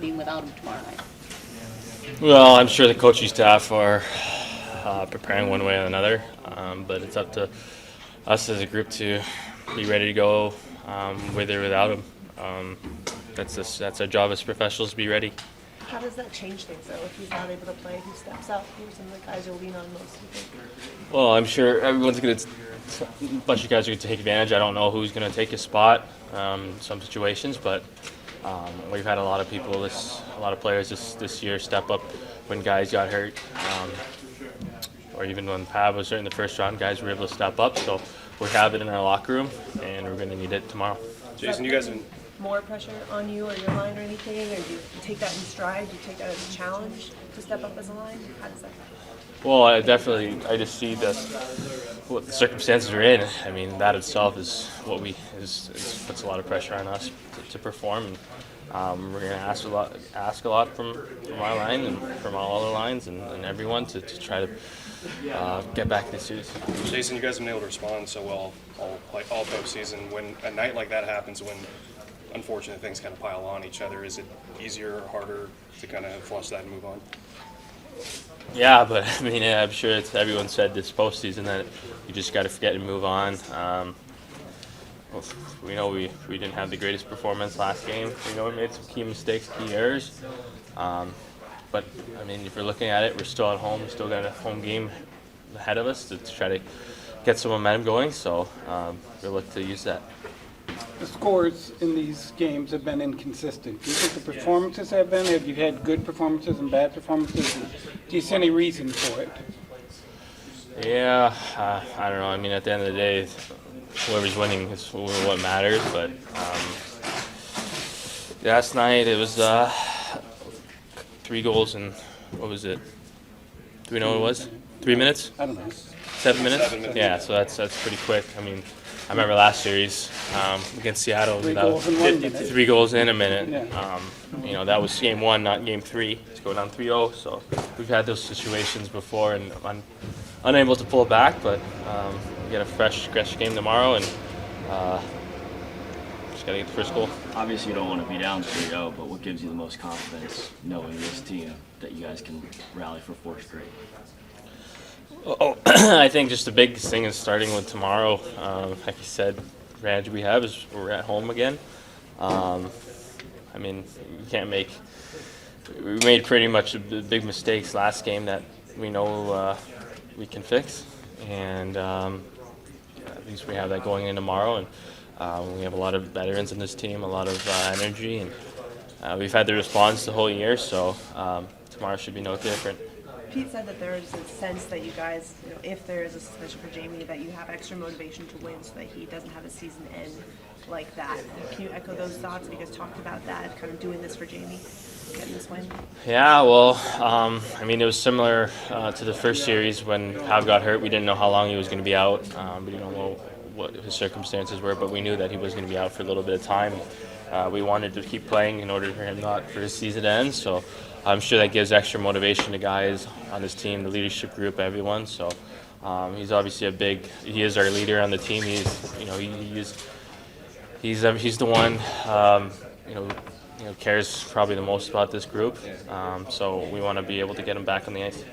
being without him tomorrow night? Well, I'm sure the coaching staff are preparing one way or another, but it's up to us as a group to be ready to go with or without him. That's our job as professionals, to be ready. How does that change things, though, if he's not able to play? Who steps up? Who are some of the guys you'll lean on most, do you think? Well, I'm sure everyone's going to, a bunch of guys are going to take advantage. I don't know who's going to take a spot in some situations, but we've had a lot of people, a lot of players this year step up when guys got hurt, or even when Pav was hurt in the first round, guys were able to step up. So we have it in our locker room, and we're going to need it tomorrow. Jason, you guys have more pressure on you or your line or anything, or do you take that in stride? Do you take that as a challenge to step up as a line? How does that go? Well, I just see what the circumstances we're in. I mean, that itself is what puts a lot of pressure on us to perform. And, we're going to ask a lot from our line and from all other lines and everyone to try to get back in the series. Jason, you guys have been able to respond so well all postseason. When a night like that happens, when unfortunate things kind of pile on each other, is it easier or harder to kind of flush that and move on? Yeah, but I mean, I'm sure everyone said this postseason that you just got to forget and move on. We know we didn't have the greatest performance last game. We know we made some key mistakes, key errors. But I mean, if you're looking at it, we're still at home. We still got a home game ahead of us to try to get some momentum going. So we'll look to use that. The scores in these games have been inconsistent. Do you think the performances have been? Have you had good performances and bad performances? And do you see any reason for it? Yeah, I don't know. I mean, at the end of the day, whoever's winning is what matters. But last night it was 3 goals and what was it? Do we know what it was? 3 minutes? I don't know. 7 minutes? 7 minutes. Yeah, so that's pretty quick. I mean, I remember last series against Seattle. 3 goals in 1 minute. 3 goals in a minute. Yeah. That was game 1, not game 3. To go down 3-0. So we've had those situations before, and I'm unable to pull back. But we get a fresh game tomorrow, and just gotta get the first goal. Obviously, you don't want to be down 3-0, but what gives you the most confidence knowing this team that you guys can rally for 4 straight? I think just the biggest thing is starting with tomorrow. Like you said, the advantage we have is we're at home again. I mean, you can't make. We made pretty much big mistakes last game that we know we can fix, and at least we have that going in tomorrow. And we have a lot of veterans in this team, a lot of energy, and we've had the response the whole year. So tomorrow should be no different. Pete said that there is a sense that you guys, if there is a suspension for Jamie, that you have extra motivation to win so that he doesn't have a season end like that. Can you echo those thoughts? Have you guys talked about that, kind of doing this for Jamie, getting this win? Yeah, well, I mean, it was similar to the first series when Pav got hurt. We didn't know how long he was going to be out. We didn't know what his circumstances were, but we knew that he was going to be out for a little bit of time. We wanted to keep playing in order for him not for his season to end. So I'm sure that gives extra motivation to guys on this team, the leadership group, everyone. So he's obviously he is our leader on the team. He's the one cares probably the most about this group. So we want to be able to get him back on the ice.